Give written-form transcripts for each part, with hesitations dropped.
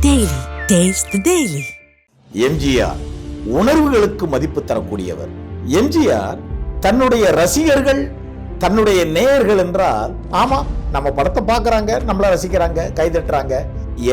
Daily. Taste the Daily. MGR உணர்வுகளுக்கு மதிப்பு தரக்கூடியவர். எம்ஜிஆர் தன்னுடைய ரசிகர்கள், தன்னுடைய நேயர்கள் என்றால், ஆமா நம்ம படத்தை பார்க்கறாங்க, நம்மள ரசிக்கிறாங்க, கைதட்டுறாங்க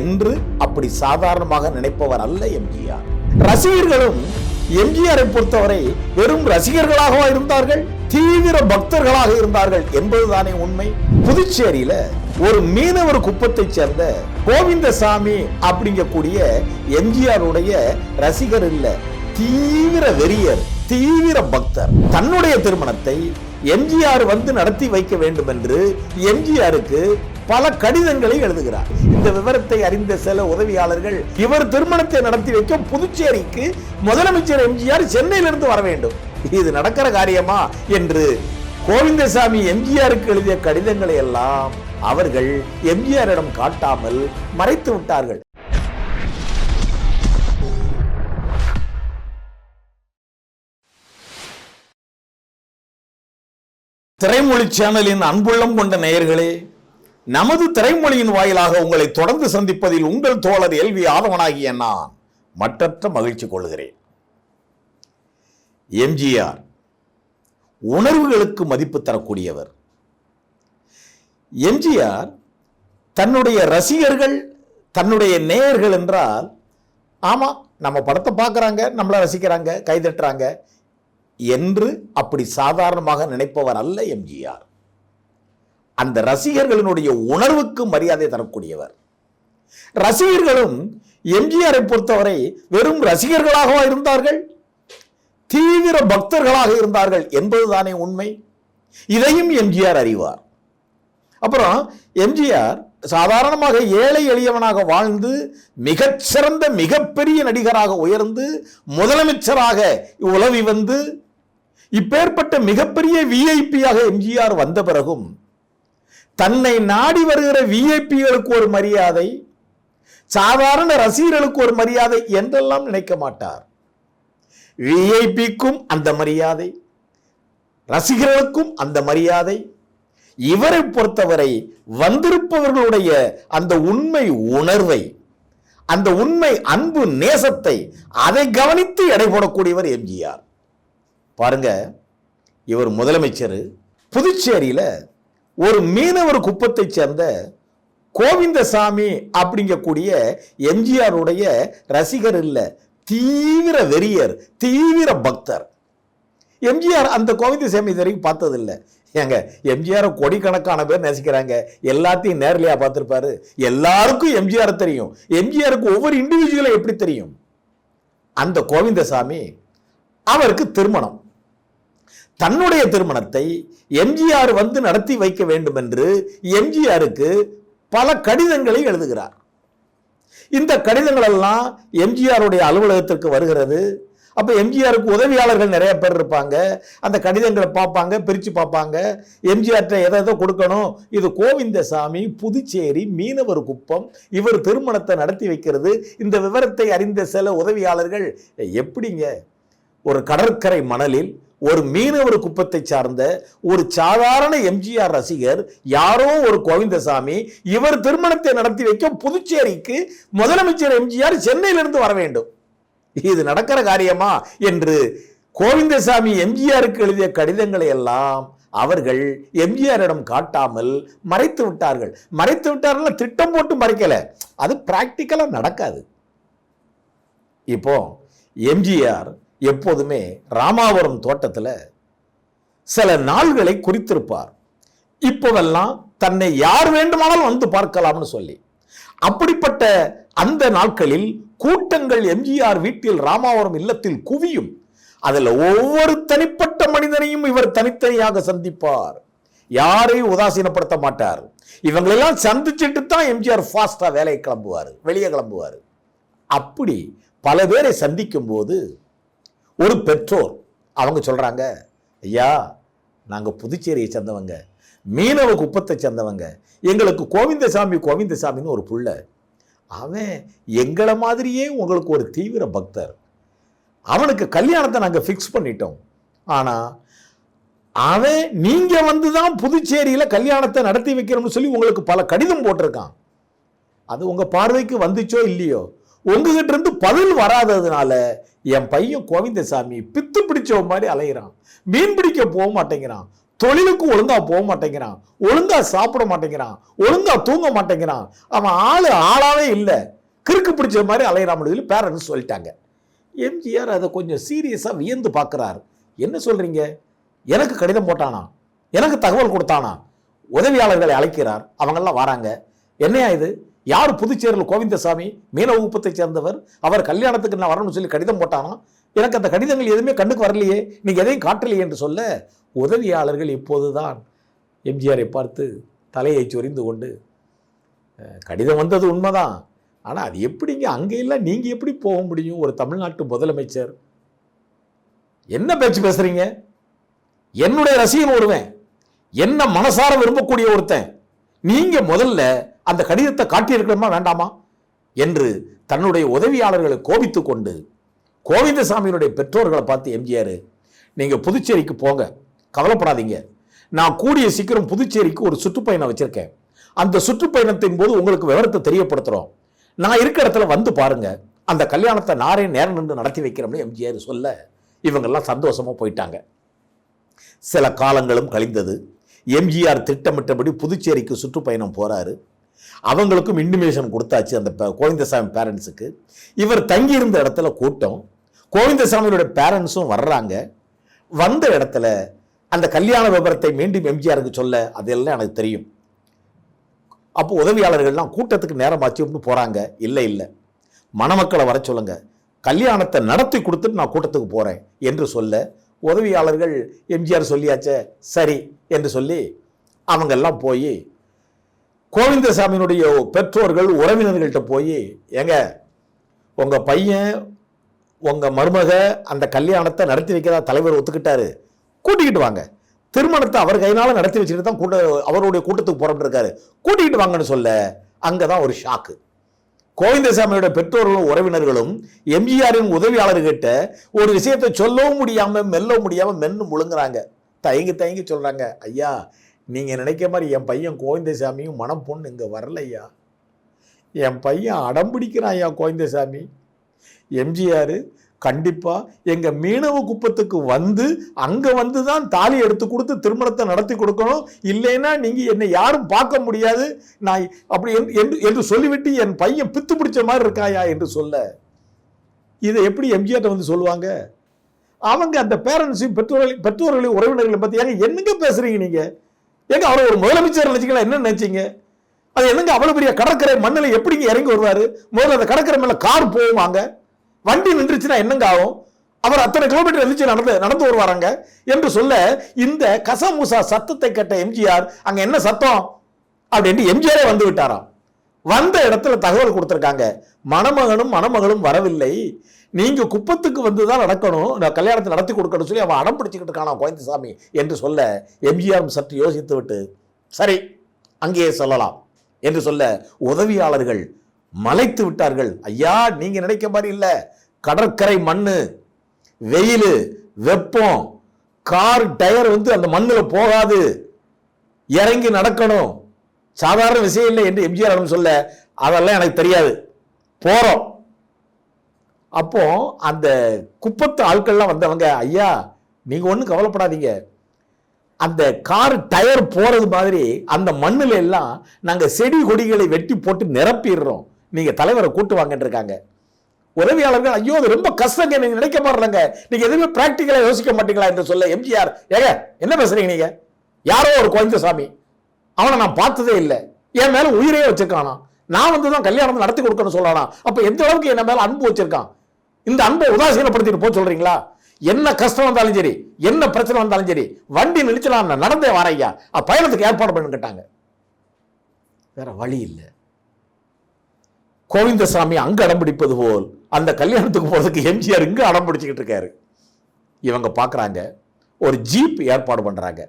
என்று அப்படி சாதாரணமாக நினைப்பவர் அல்ல எம்ஜிஆர். ரசிகர்களும் எம்ஜிஆரை பொறுத்தவரை வெறும் ரசிகர்களாக இருந்தார்கள், தீவிர பக்தர்களாக இருந்தார்கள் என்பதுதானே உண்மை. புதுச்சேரியில ஒரு மீனவர் குப்பத்தை சேர்ந்த கோவிந்தசாமி அப்படிங்கக்கூடிய எம்ஜிஆருடைய ரசிகர் இல்ல, தீவிர வெறியர், தீவிர பக்தர். தன்னுடைய திருமணத்தை எம்ஜிஆர் வந்து நடத்தி வைக்க வேண்டும் என்று எம்ஜிஆருக்கு பல கடிதங்களை எழுதுகிறார். இந்த விவரத்தை அறிந்த சில உதவியாளர்கள், இவர் திருமணத்தை நடத்தி வைக்க புதுச்சேரிக்கு முதலமைச்சர் எம்ஜிஆர் சென்னையிலிருந்து வர வேண்டும், இது நடக்கிற காரியமா என்று கோவிந்தசாமி எம்ஜிஆருக்கு எழுதிய கடிதங்களை எல்லாம் அவர்கள் எம்ஜிஆரிடம் காட்டாமல் மறைத்து விட்டார்கள். திரைமொழி சேனலின் அன்புள்ளம் கொண்ட நேயர்களே, நமது திரைமொழியின் வாயிலாக உங்களை தொடர்ந்து சந்திப்பதில் உங்கள் தோழர் எல்வி ஆதவனாகிய நான் மற்றற்ற மகிழ்ச்சி கொள்கிறேன். எம்ஜிஆர் உணர்வுகளுக்கு மதிப்பு தரக்கூடியவர். எம்ஜிஆர் தன்னுடைய ரசிகர்கள், தன்னுடைய நேயர்கள் என்றால், ஆமா நம்ம படத்தை பார்க்கறாங்க, நம்மள ரசிக்கிறாங்க, கைதட்டுறாங்க என்று அப்படி சாதாரணமாக நினைப்பவர் அல்ல எம்ஜிஆர். அந்த ரசிகர்களினுடைய உணர்வுக்கு மரியாதை தரக்கூடியவர். ரசிகர்களும் எம்ஜிஆரை பொறுத்தவரை வெறும் ரசிகர்களாக இருந்தார்கள், தீவிர பக்தர்களாக இருந்தார்கள் என்பதுதானே உண்மை. இதையும் எம்ஜிஆர் அறிவார். அப்புறம் எம்ஜிஆர் சாதாரணமாக ஏழை எளியவனாக வாழ்ந்து மிகச்சிறந்த மிகப்பெரிய நடிகராக உயர்ந்து முதலமைச்சராக உலவி வந்து இப்பேற்பட்ட மிகப்பெரிய விஐபியாக எம்ஜிஆர் வந்த பிறகும் தன்னை நாடி வருகிற விஐபிகளுக்கு ஒரு மரியாதை, சாதாரண ரசிகர்களுக்கு ஒரு மரியாதை என்றெல்லாம் நினைக்க மாட்டார். விஐபிக்கும் அந்த மரியாதை, ரசிகர்களுக்கும் அந்த மரியாதை. இவரை பொறுத்தவரை வந்திருப்பவர்களுடைய அந்த உண்மை உணர்வை, அந்த உண்மை அன்பு நேசத்தை, அதை கவனித்து எடை போடக்கூடியவர் எம்ஜிஆர். பாருங்க, இவர் முதலமைச்சர். புதுச்சேரியில ஒரு மீனவர் குப்பத்தை சேர்ந்த கோவிந்தசாமி அப்படிங்கக்கூடிய எம்ஜிஆருடைய ரசிகர் இல்ல, தீவிர வெறியர், தீவிர பக்தர். எம்ஜிஆர் அந்த கோவிந்தசாமி வரைக்கும் பார்த்ததில்லை. ஏங்க, எம்ஜிஆர் கோடிக்கணக்கான பேர் நேசிக்கிறாங்க, எல்லாத்தையும் நேர்லையா பார்த்திருப்பாரு? எல்லாருக்கும் எம்ஜிஆர் தெரியும். எம்ஜிஆருக்கு ஒவ்வொரு இண்டிவிஜுவலும் எப்படி தெரியும்? அந்த கோவிந்தசாமி அவருக்கு திருமணம், தன்னுடைய திருமணத்தை எம்ஜிஆர் வந்து நடத்தி வைக்க வேண்டும் என்று எம்ஜிஆருக்கு பல கடிதங்களை எழுதுகிறார். இந்த கடிதங்கள் எல்லாம் எம்ஜிஆருடைய அலுவலகத்திற்கு வருகிறது. அப்ப எம்ஜிஆருக்கு உதவியாளர்கள் நிறைய பேர் இருப்பாங்க. அந்த கடிதங்களை பார்ப்பாங்க, பிரிச்சு பார்ப்பாங்க. எம்ஜிஆர்ட்ட எதை கொடுக்கணும், இது கோவிந்தசாமி புதுச்சேரி மீனவர் குப்பம், இவர் திருமணத்தை நடத்தி வைக்கிறது. இந்த விவரத்தை அறிந்த சில உதவியாளர்கள், எப்படிங்க ஒரு கடற்கரை மணலில் ஒரு மீனவர் குப்பத்தை சார்ந்த ஒரு சாதாரண எம்ஜிஆர் ரசிகர், யாரோ ஒரு கோவிந்தசாமி, இவர் திருமணத்தை நடத்தி வைக்க புதுச்சேரிக்கு முதலமைச்சர் எம்ஜிஆர் சென்னையிலிருந்து வர வேண்டும், இது நடக்கிற காரியமா என்று கோவிந்தசாமி எம்ஜிஆருக்கு எழுதிய கடிதங்களை எல்லாம் அவர்கள் எம்ஜிஆரிடம் காட்டாமல் மறைத்து விட்டார்கள். மறைத்து விட்டார்கள், திட்டம் போட்டு மறைக்கல, அது பிராக்டிக்கலா நடக்காது. இப்போ எம்ஜிஆர் எப்போதுமே ராமாவரம் தோட்டத்துல சில நாள்களை குறித்திருப்பார். இப்போவெல்லாம் தன்னை யார் வேண்டுமானாலும் வந்து பார்க்கலாம்னு சொல்லி, அப்படிப்பட்ட அந்த நாட்களில் கூட்டங்கள் எம்ஜிஆர் வீட்டில் ராமாவரம் இல்லத்தில் குவியும். அதுல ஒவ்வொரு தனிப்பட்ட மனிதனையும் இவர் தனித்தனியாக சந்திப்பார், யாரையும் உதாசீனப்படுத்த மாட்டார். இவங்களெல்லாம் சந்திச்சுட்டு தான் எம்ஜிஆர் ஃபாஸ்டா வேலையை கிளம்புவார், வெளியே கிளம்புவார். அப்படி பல பேரை சந்திக்கும் போது ஒரு பெற்றோர் அவங்க சொல்றாங்க, ஐயா நாங்க புதுச்சேரியை சேர்ந்தவங்க, மீனவ குப்பத்தை சேர்ந்தவங்க, எங்களுக்கு கோவிந்தசாமின்னு ஒரு புள்ள, அவன் எங்களை மாதிரியே உங்களுக்கு ஒரு தீவிர பக்தர், அவனுக்கு கல்யாணத்தை நாங்க ஃபிக்ஸ் பண்ணிட்டோம், ஆனா அவன் நீங்க வந்துதான் புதுச்சேரியில கல்யாணத்தை நடத்தி வைக்கிறோம்னு சொல்லி உங்களுக்கு பல கடிதம் போட்டிருக்கான், அது உங்க பார்வைக்கு வந்துச்சோ இல்லையோ, உங்ககிட்ட இருந்து பதில் வராததுனால என் பையன் கோவிந்தசாமி பித்து பிடிச்ச மாதிரி அலைகிறான், மீன் பிடிக்க போக மாட்டேங்கிறான், தொழிலுக்கு ஒழுங்கா போக மாட்டேங்கிறான், ஒழுங்கா சாப்பிட மாட்டேங்கிறான், ஒழுங்கா தூங்க மாட்டேங்கிறான், அவன் ஆளாவே இல்லை, கிறுக்கு பிடிச்ச மாதிரி அலைகிறான் பேரண்ட்ஸ் சொல்லிட்டாங்க. எம்ஜிஆர் அதை கொஞ்சம் சீரியஸா வியந்து பார்க்கிறார். என்ன சொல்றீங்க? எனக்கு கடிதம் போட்டானா, எனக்கு தகவல் கொடுத்தானா? உதவியாளர்களை அழைக்கிறார், அவங்கெல்லாம் வராங்க. என்னையா இது? யார் புதுச்சேரியில் கோவிந்தசாமி மீனவ குப்பத்தை சேர்ந்தவர், அவர் கல்யாணத்துக்கு நான் வரணும்னு சொல்லி கடிதம் போட்டானா? எனக்கு அந்த கடிதங்கள் எதுவுமே கண்ணுக்கு வரலையே, நீங்க எதையும் காட்டலையே என்று சொல்ல, உதவியாளர்கள் இப்போதுதான் எம்ஜிஆரை பார்த்து தலையை சொரிந்து கொண்டு, கடிதம் வந்தது உண்மைதான், ஆனால் அது எப்படிங்க அங்கே இல்லை, நீங்க எப்படி போக முடியும்? ஒரு தமிழ்நாட்டு முதலமைச்சர் என்ன பேச்சு பேசுறீங்க? என்னுடைய ரசிகன் ஒருவன், என்ன மனசார விரும்பக்கூடிய ஒருத்தன், நீங்க முதல்ல அந்த கடிதத்தை காட்டியிருக்கணுமா வேண்டாமா என்று தன்னுடைய உதவியாளர்களை கோபித்துக் கொண்டு கோவிந்தசாமியினுடைய பெற்றோர்களை பார்த்து எம்ஜிஆர், நீங்க புதுச்சேரிக்கு போங்க, கவலைப்படாதீங்க, நான் கூடிய சீக்கிரம் புதுச்சேரிக்கு ஒரு சுற்றுப்பயணம் வச்சிருக்கேன், அந்த சுற்றுப்பயணத்தின் போது உங்களுக்கு விவரத்தை தெரியப்படுத்துறோம், நான் இருக்கிற இடத்துல வந்து பாருங்க, அந்த கல்யாணத்தை நாரே நேரம் நின்று நடத்தி வைக்கிறோம்னு எம்ஜிஆர் சொல்ல, இவங்கெல்லாம் சந்தோஷமா போயிட்டாங்க. சில காலங்களும் கழிந்தது. எம்ஜிஆர் திட்டமிட்டபடி புதுச்சேரிக்கு சுற்றுப்பயணம் போறாரு. அவங்களுக்கும் இன்டிமேஷன் கொடுத்தாச்சு அந்த கோவிந்தசாமி பேரண்ட்ஸுக்கு. இவர் தங்கியிருந்த இடத்துல கூட்டம், கோவிந்தசாமியோட பேரண்ட்ஸும் வர்றாங்க. வந்த இடத்துல அந்த கல்யாண விவரத்தை மீண்டும் எம்ஜிஆருக்கு சொல்ல, அதெல்லாம் எனக்கு தெரியும். அப்போ உதவியாளர்கள்லாம் கூட்டத்துக்கு நேரமாச்சு போறாங்க. இல்லை இல்லை, மணமக்களை வர சொல்லுங்க, கல்யாணத்தை நடத்தி கொடுத்துட்டு நான் கூட்டத்துக்கு போறேன் என்று சொல்ல, உதவியாளர்கள் எம்ஜிஆர் சொல்லியாச்சே சரி என்று சொல்லி அவங்க எல்லாம் போய் கோவிந்தசாமியினுடைய பெற்றோர்கள் உறவினர்கள்ட்ட போய், ஏங்க உங்க பையன் உங்க மருமக அந்த கல்யாணத்தை நடத்தி வைக்கிறதா தலைவர் ஒத்துக்கிட்டாரு, கூட்டிக்கிட்டு வாங்க, திருமணத்தை அவர் கையினால நடத்தி வச்சுக்கிட்டு தான் அவருடைய கூட்டத்துக்கு போறோம்னு இருக்காரு, கூட்டிக்கிட்டு வாங்கன்னு சொல்ல, அங்கதான் ஒரு ஷாக்கு. கோவிந்தசாமியோட பெற்றோர்களும் உறவினர்களும் எம்ஜிஆரின் உதவியாளர்கிட்ட ஒரு விஷயத்தை சொல்லவும் முடியாம மெல்லவும் முடியாம மென்னு முழுங்குறாங்க. தயங்கி தயங்கி சொல்றாங்க, ஐயா நீங்க நினைக்க மாதிரி என் பையன் கோவிந்தசாமியும் மனம் பொண்ணு இங்க வரல ஐயா, என் பையன் அடம் பிடிக்கிறான் ஐயா கோவிந்தசாமி. எம்ஜிஆர் கண்டிப்பா எங்க மீனவ குப்பத்துக்கு வந்து அங்க வந்துதான் தாலி எடுத்து கொடுத்து திருமணத்தை நடத்தி கொடுக்கணும், இல்லைன்னா நீங்க என்னை யாரும் பார்க்க முடியாது, நான் அப்படி என்று சொல்லிவிட்டு என் பையன் பித்து பிடிச்ச மாதிரி இருக்காயா என்று சொல்ல, இதை எப்படி எம்ஜிஆர் வந்து சொல்லுவாங்க? அவங்க அந்த பேரண்ட்ஸையும் பெற்றோர்களையும் உறவினர்களையும் பத்தி ஏங்க என்னங்க பேசுறீங்க நீங்க? ஏங்க அவரை ஒரு முதலமைச்சர் நினைச்சிக்கலாம், என்ன நினைச்சீங்க? அது என்னங்க அவ்வளவு பெரிய கடற்கரை மண்ணில் எப்படிங்க இறங்கி வருவாரு? முதல்ல அந்த கடற்கரை மேல கார் போவாங்க, வண்டி நின்றுச்சுன்னா என்னங்க ஆகும்? அவர் அத்தனை கிலோமீட்டர் எழுச்சி நடந்து வருவாராங்க என்று சொல்ல, இந்த கசமுசா சத்தத்தை கேட்ட எம்ஜிஆர், அங்க என்ன சத்தம் அப்படின்னு எம்ஜிஆரே வந்து விட்டாராம். வந்த இடத்துல தகவல் கொடுத்திருக்காங்க, மணமகனும் மணமகளும் வரவில்லை, நீங்க குப்பத்துக்கு வந்துதான் நடக்கணும், நான் கல்யாணத்தை நடத்தி கொடுக்கணும் சொல்லி அவன் அடம் பிடிச்சுக்கிட்டு இருக்கானா கோவிந்தசாமி என்று சொல்ல, எம்ஜிஆர் சற்று யோசித்து விட்டு சரி அங்கேயே சொல்லலாம் என்று சொல்ல, உதவியாளர்கள் மலைத்து விட்டார்கள். ஐயா நீங்க நினைக்க மாதிரி இல்ல, கடற்கரை மண்ணு, வெயில், வெப்பம், கார் டயர் வந்து அந்த மண்ணில் போகாது, இறங்கி நடக்கணும், சாதாரண விஷயம் இல்லை என்று எம்ஜிஆர் சொல்ல, அதெல்லாம் எனக்கு தெரியாது, போறோம். அப்போ அந்த குப்பத்து ஆட்கள்லாம் வந்தவங்க, ஐயா நீங்க ஒன்றும் கவலைப்படாதீங்க, அந்த கார் டயர் போறது மாதிரி அந்த மண்ணில் எல்லாம் நாங்க செடி கொடிகளை வெட்டி போட்டு நிரப்பிடுறோம், நீங்க தலைவரை கூட்டு வாங்கன்னு இருக்காங்க. உதவியாளர்கள், ஐயோ அது ரொம்ப கஷ்டங்க, நீங்க நினைக்க பாருங்க, நீங்க எதுவுமே பிராக்டிக்கலா யோசிக்க மாட்டீங்களா என்று சொல்ல, எம்ஜிஆர் ஏங்க என்ன பேசுறீங்க நீங்க? யாரோ ஒரு கோவிந்தசாமி, அவனை நான் பார்த்ததே இல்லை, என் மேல உயிரே வச்சிருக்கானா, நான் வந்து தான் கல்யாணம் நடத்தி கொடுக்கணும்னு சொல்லலாம், அப்ப எந்த அளவுக்கு என்ன மேல அன்பு வச்சிருக்கான், இந்த அன்பை உதாசீனப்படுத்திட்டு போக சொல்றீங்களா? என்ன கஷ்டம் வந்தாலும் சரி, என்ன பிரச்சனை வந்தாலும் சரி, வண்டி நினைச்சு நான் நடந்தே வரையா, பயணத்துக்கு ஏற்பாடு பண்ணு கேட்டாங்க. வேற வழி இல்லை. கோவிந்தசாமி அங்க அடம் பிடிப்பது போல் அந்த கல்யாணத்துக்கு போறதுக்கு எம்ஜிஆர் இங்க அடம் பிடிச்சுக்கிட்டு இருக்காரு. இவங்க பாக்குறாங்க, ஒரு ஜீப் ஏற்பாடு பண்றாங்க.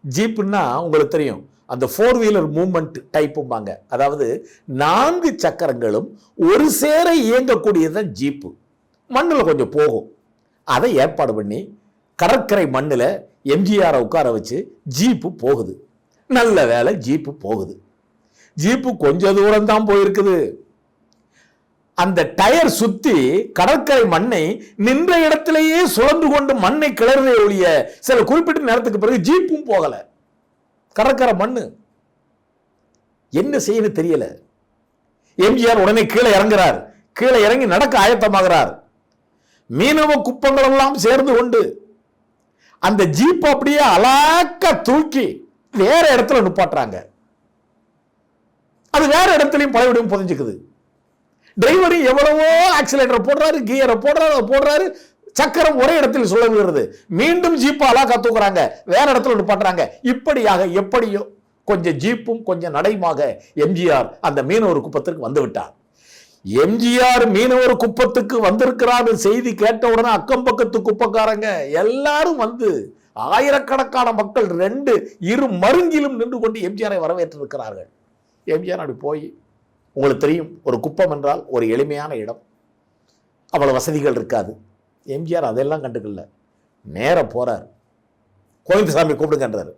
ஜீப்னா உங்களுக்கு தெரியும், அந்த 4 வீலர் மூவ்மெண்ட் டைப்பும்பாங்க, அதாவது 4 சக்கரங்களும் ஒரு சேர இயங்கக்கூடியதுதான் ஜீப்பு, மண்ணில் கொஞ்சம் போகும். அதை ஏற்பாடு பண்ணி கடற்கரை மண்ணில் எம்ஜிஆரை உட்கார வச்சு ஜீப்பு போகுது. நல்ல வேலை ஜீப்பு போகுது. ஜீப்பு கொஞ்ச தூரம் தான் போயிருக்குது. அந்த டயர் சுத்தி கடற்கரை மண்ணை நின்ற இடத்திலேயே சுழந்து கொண்டு மண்ணை கிளறவே ஒழிய சில குறிப்பிட்ட நேரத்துக்கு பிறகு ஜீப்பும் போகல. கடற்கரை மண்ணு என்ன செய்யணும் தெரியல. எம்ஜிஆர் உடனே கீழே இறங்குறார். கீழே இறங்கி நடக்க ஆயத்தமாகிறார். மீனவ குப்பங்கள் எல்லாம் சேர்ந்து கொண்டு அந்த ஜீப் அப்படியே அலாக்க தூக்கி வேற இடத்துல நிப்பாட்டுறாங்க. அது வேற இடத்துலையும் பலவிடம் புதைஞ்சுக்குது. டிரைவரு எவ்வளவோ ஆக்சிலேட்டர் போடுறாரு, கியரை போடுறாரு, சக்கரம் ஒரே இடத்தில் சுழல்கிறது. மீண்டும் ஜீப் அலாக்கா தூக்குறாங்க, வேற இடத்துல நிப்பாட்டுறாங்க. இப்படியாக எப்படியோ கொஞ்சம் ஜீப்பும் கொஞ்சம் நடைமாக எம்ஜிஆர் அந்த மீனவர் குப்பத்திற்கு வந்து விட்டார். எம்ஜிஆர் மீனவர் குப்பத்துக்கு வந்திருக்கிறார் செய்தி கேட்டவுடனே அக்கம் பக்கத்து குப்பக்காரங்க எல்லாரும் வந்து ஆயிரக்கணக்கான மக்கள் இரு மருங்கிலும் நின்று கொண்டு எம்ஜிஆரை வரவேற்றிருக்கிறார்கள். எம்ஜிஆர் அப்படி போய், உங்களுக்கு தெரியும் ஒரு குப்பம் என்றால் ஒரு எளிமையான இடம், அவ்வளவு வசதிகள் இருக்காது. எம்ஜிஆர் அதெல்லாம் கண்டுக்கல. நேர போறார். கோவிந்தசாமி கூப்பிடுங்கன்றாரு,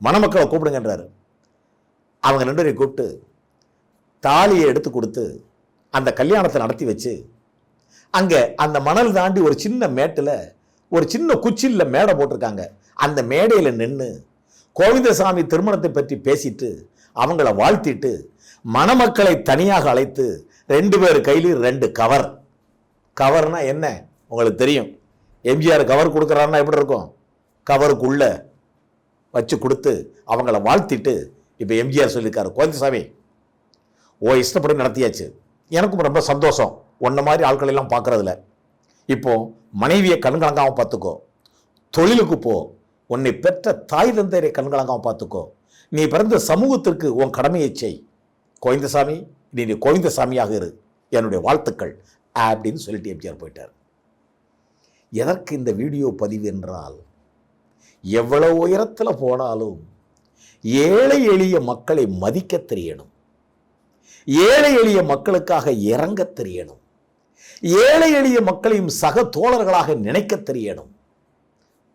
மணமக்களை கூப்பிடுங்கன்றாரு. அவங்க 2 பேரையும் கூப்பிட்டு தாலியை எடுத்து கொடுத்து அந்த கல்யாணத்தை நடத்தி வச்சு, அங்க அந்த மணல் தாண்டி ஒரு சின்ன மேட்டில் ஒரு சின்ன குச்சியில் மேடை போட்டிருக்காங்க. அந்த மேடையில் நின்று கோவிந்தசாமி திருமணத்தை பற்றி பேசிட்டு அவங்கள வாழ்த்திட்டு மணமக்களை தனியாக அழைத்து 2 பேர் கையிலும் 2 கவர். கவர்னா என்ன உங்களுக்கு தெரியும். எம்ஜிஆர் கவர் கொடுக்குறாருன்னா எப்படி இருக்கும்? கவருக்குள்ள வச்சு கொடுத்து அவங்கள வாழ்த்திட்டு, இப்போ எம்ஜிஆர் சொல்லியிருக்காரு, கோவிந்தசாமி இஷ்டப்படி நடத்தியாச்சு, எனக்கும் ரொம்ப சந்தோஷம், உன்ன மாதிரி ஆட்கள் எல்லாம் பார்க்கறதுல. இப்போ மனைவியை கண்கலங்காம பார்த்துக்கோ, தொழிலுக்கு போ, உன்னை பெற்ற தாய் தந்தையரை கண்கலங்காம பார்த்துக்கோ, நீ பிறந்த சமூகத்திற்கு உன் கடமையை செய், கோவிந்தசாமி நீ கோவிந்தசாமியாக இரு, என்னுடைய வாழ்த்துக்கள் அப்படின்னு சொல்லிட்டு எம்ஜிஆர் போயிட்டார். எதற்கு இந்த வீடியோ பதிவு என்றால், எவ்வளவு உயரத்தில் போனாலும் ஏழை எளிய மக்களை மதிக்க தெரியணும், ஏழை எளிய மக்களுக்காக இறங்க தெரியணும், ஏழை எளிய மக்களையும் சக தோழர்களாக நினைக்க தெரியணும்.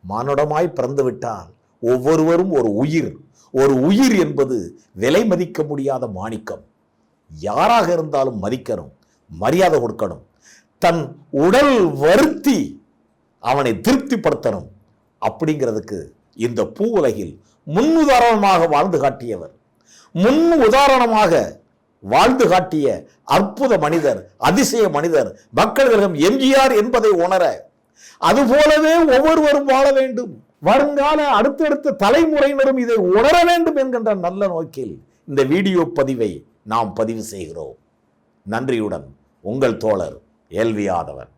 மானுடமாய் பிறந்து விட்டால் ஒவ்வொருவரும் ஒரு உயிர். ஒரு உயிர் என்பது விலை மதிக்க முடியாத மாணிக்கம். யாராக இருந்தாலும் மதிக்கணும், மரியாதை கொடுக்கணும், தன் உடல் வருத்தி அவனை திருப்திப்படுத்தணும். அப்படிங்கிறதுக்கு இந்த பூ உலகில் முன் உதாரணமாக வாழ்ந்து காட்டியவர், முன் உதாரணமாக வாழ்ந்து காட்டிய அற்புத மனிதர், அதிசய மனிதர், மக்கள் திலகம் எம்ஜிஆர் என்பதை உணர, அதுபோலவே ஒவ்வொருவரும் வாழ வேண்டும், வருங்கால அடுத்தடுத்த தலைமுறையினரும் இதை உணர வேண்டும் என்கின்ற நல்ல நோக்கில் இந்த வீடியோ பதிவை நாம் பதிவு செய்கிறோம். நன்றியுடன் உங்கள் தோழர் எல்வி ஆதவன்.